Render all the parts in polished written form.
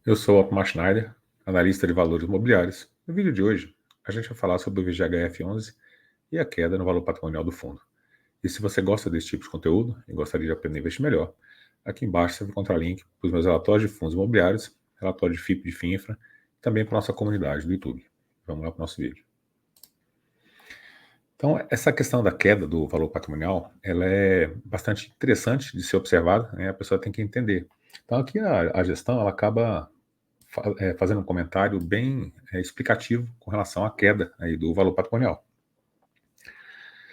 Eu sou o Otmar Schneider, analista de valores imobiliários. No vídeo de hoje, a gente vai falar sobre o VGHF11 e a queda no valor patrimonial do fundo. E se você gosta desse tipo de conteúdo e gostaria de aprender a investir melhor, aqui embaixo você vai encontrar link para os meus relatórios de fundos imobiliários, relatório de FIP de FINFRA e também para a nossa comunidade do YouTube. Vamos lá para o nosso vídeo. Então, essa questão da queda do valor patrimonial, ela é bastante interessante de ser observada, né? A pessoa tem que entender. Então, aqui a gestão, ela acaba fazendo um comentário bem explicativo com relação à queda aí do valor patrimonial.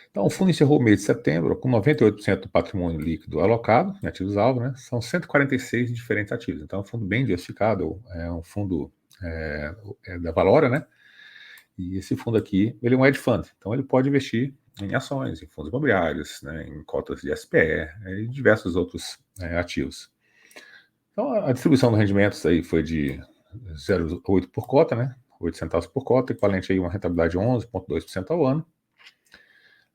Então, o fundo encerrou o mês de setembro com 98% do patrimônio líquido alocado em ativos-alvo, né? São 146 diferentes ativos. Então, é um fundo bem diversificado, é um fundo da Valora, né? E esse fundo aqui, ele é um hedge fund, então ele pode investir em ações, em fundos imobiliários, né, em cotas de SPE e diversos outros ativos. Então, a distribuição dos rendimentos aí foi de 0,8 por cota, né? 8 centavos por cota, equivalente aí a uma rentabilidade de 11,2% ao ano.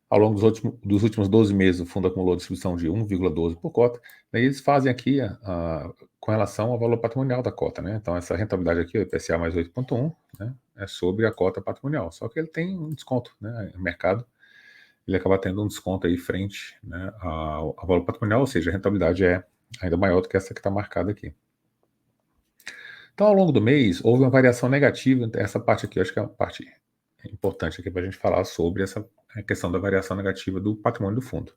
Ao longo dos últimos 12 meses, o fundo acumulou distribuição de 1,12 por cota. Daí eles fazem aqui com relação ao valor patrimonial da cota, né? Então, essa rentabilidade aqui, o IPCA mais 8,1, né? É sobre a cota patrimonial. Só que ele tem um desconto, né? O mercado, ele acaba tendo um desconto aí frente, né, ao valor patrimonial, ou seja, a rentabilidade é ainda maior do que essa que está marcada aqui. Então, ao longo do mês, houve uma variação negativa. Essa parte aqui, eu acho que é uma parte importante aqui para a gente falar sobre essa questão da variação negativa do patrimônio do fundo.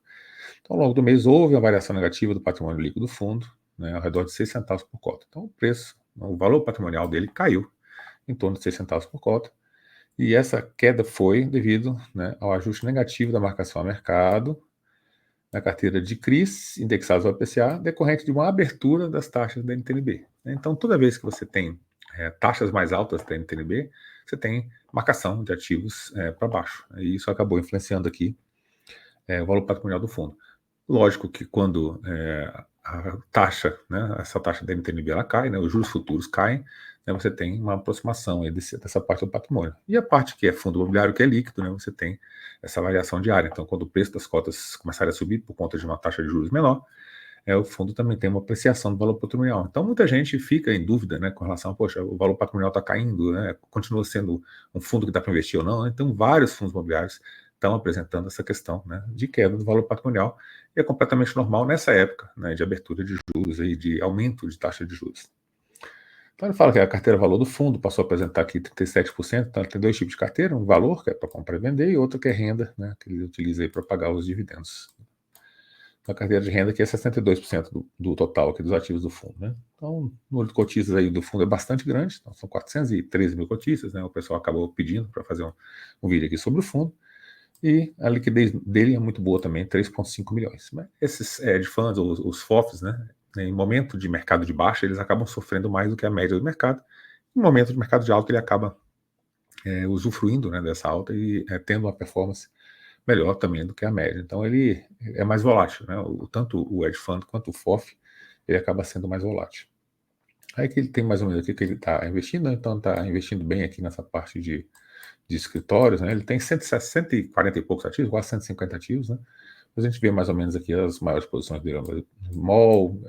Então, ao longo do mês, houve uma variação negativa do patrimônio líquido do fundo, né, ao redor de 6 centavos por cota. Então, o preço, o valor patrimonial dele caiu em torno de 6 centavos por cota. E essa queda foi devido, né, ao ajuste negativo da marcação a mercado na carteira de CRIs, indexados ao IPCA, decorrente de uma abertura das taxas da NTNB. Então, toda vez que você tem taxas mais altas da NTNB, você tem marcação de ativos para baixo. E isso acabou influenciando aqui o valor patrimonial do fundo. Lógico que quando a taxa, né, essa taxa da NTNB ela cai, né, os juros futuros caem, né, você tem uma aproximação aí dessa parte do patrimônio. E a parte que é fundo imobiliário, que é líquido, né, você tem essa variação diária. Então, quando o preço das cotas começarem a subir por conta de uma taxa de juros menor, o fundo também tem uma apreciação do valor patrimonial. Então, muita gente fica em dúvida, né, com relação a, poxa, o valor patrimonial está caindo, né, continua sendo um fundo que dá para investir ou não. Então, vários fundos imobiliários estão apresentando essa questão, né, de queda do valor patrimonial, e é completamente normal nessa época, né, de abertura de juros e de aumento de taxa de juros. Então ele fala que a carteira valor do fundo passou a apresentar aqui 37%, então ele tem dois tipos de carteira, um valor, que é para comprar e vender, e outro que é renda, né, que ele utiliza aí para pagar os dividendos. Então, a carteira de renda aqui é 62% do total aqui dos ativos do fundo, né? Então, o número de cotistas aí do fundo é bastante grande, então são 413 mil cotistas, né? O pessoal acabou pedindo para fazer um vídeo aqui sobre o fundo. E a liquidez dele é muito boa também, 3,5 milhões. Mas esses hedge funds, os FOFs, né, em momento de mercado de baixa, eles acabam sofrendo mais do que a média do mercado. Em momento de mercado de alta, ele acaba usufruindo, né, dessa alta e tendo uma performance melhor também do que a média. Então, ele é mais volátil, né? Tanto o hedge fund quanto o FOF, ele acaba sendo mais volátil. Aí que ele tem mais ou menos aqui que ele está investindo, né? Então está investindo bem aqui nessa parte de escritórios, né? Ele tem 140 e poucos ativos, quase 150 ativos, né? Mas a gente vê mais ou menos aqui as maiores posições dele, MOL,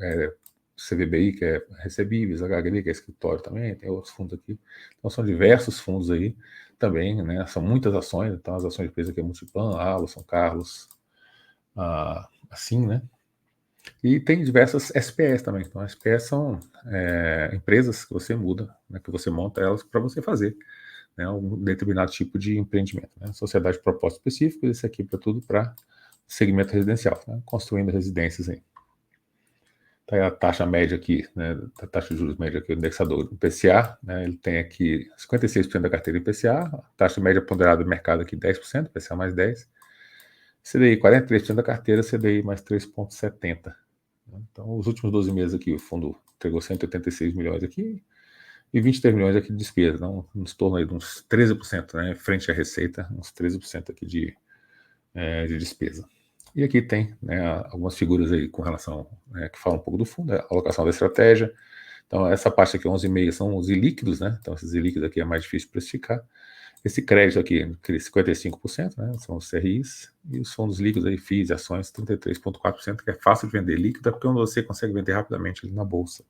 CVBI, que é recebíveis, HGB, que é escritório também, tem outros fundos aqui. Então são diversos fundos aí também, né? São muitas ações, então as ações de empresa aqui é Multipan, Allo, São Carlos, assim, né? E tem diversas SPEs também. Então, as SPEs são empresas que você muda, né, que você monta elas para você fazer, né, um determinado tipo de empreendimento. Né? Sociedade de propósito específico, esse aqui para tudo para segmento residencial, né, construindo residências aí. Tá a taxa média aqui, né, a taxa de juros média aqui, o indexador do IPCA, né, ele tem aqui 56% da carteira IPCA, a taxa média ponderada do mercado aqui 10%, IPCA mais 10%, CDI 43% da carteira, CDI mais 3,70%. Então, os últimos 12 meses aqui, o fundo entregou 186 milhões aqui e 23 milhões aqui de despesa, então, nos torno aí de uns 13%, né, frente à receita, uns 13% aqui de despesa. E aqui tem, né, algumas figuras aí com relação, que falam um pouco do fundo, a alocação da estratégia. Então, essa parte aqui, 11,5, são os ilíquidos, né, então esses ilíquidos aqui é mais difícil de precificar. Esse crédito aqui, 55%, né, são os CRIs, e os fundos líquidos aí, FIIs e ações, 33,4%, que é fácil de vender líquido, é porque você consegue vender rapidamente ali na bolsa.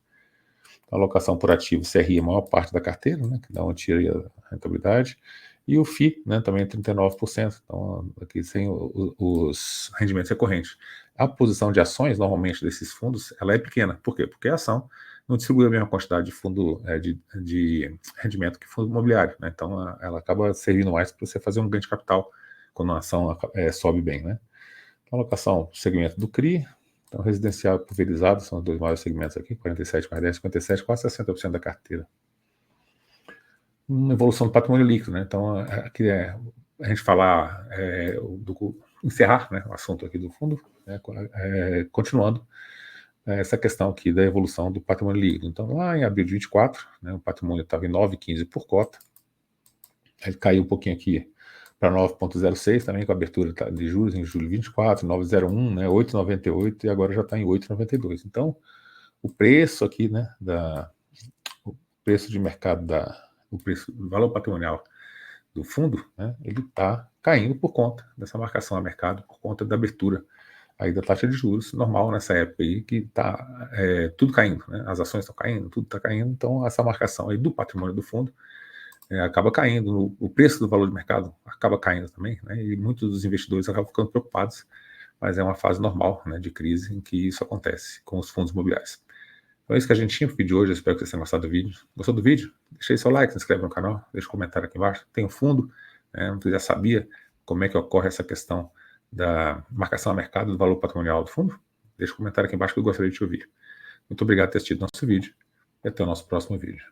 A alocação por ativo, CRI, a maior parte da carteira, né, que dá onde tira a rentabilidade, e o FII, né, também 39%, então aqui tem os rendimentos recorrentes. A posição de ações, normalmente, desses fundos, ela é pequena. Por quê? Porque a ação não distribui a mesma quantidade de fundo de rendimento que fundo imobiliário, né? Então ela acaba servindo mais para você fazer um ganho de capital quando a ação sobe bem, né? Então, alocação, segmento do CRI, então residencial e pulverizado são os dois maiores segmentos aqui, 47 mais 10, 57, quase 60% da carteira. Uma evolução do patrimônio líquido, né? Então aqui a gente falar encerrar, né, o assunto aqui do fundo, né, continuando essa questão aqui da evolução do patrimônio líquido. Então, lá em abril de 24, né, o patrimônio estava em 9,15 por cota, ele caiu um pouquinho aqui para 9,06, também com a abertura de juros em julho de 24, 9,01, né, 8,98 e agora já está em 8,92. Então, o preço aqui, né, o preço de mercado o preço do valor patrimonial do fundo, né, ele está caindo por conta dessa marcação a mercado, por conta da abertura aí da taxa de juros, normal nessa época aí, que está tudo caindo, né? As ações estão caindo, tudo está caindo, então essa marcação aí do patrimônio do fundo acaba caindo, o preço do valor de mercado acaba caindo também, né? E muitos dos investidores acabam ficando preocupados, mas é uma fase normal, né, de crise em que isso acontece com os fundos imobiliários. Então é isso que a gente tinha para o vídeo de hoje, eu espero que vocês tenham gostado do vídeo. Gostou do vídeo? Deixa aí seu like, se inscreve no canal, deixa um comentário aqui embaixo. Tem um fundo, né? Você já sabia como é que ocorre essa questão da marcação a mercado do valor patrimonial do fundo? Deixa um comentário aqui embaixo que eu gostaria de te ouvir. Muito obrigado por ter assistido nosso vídeo e até o nosso próximo vídeo.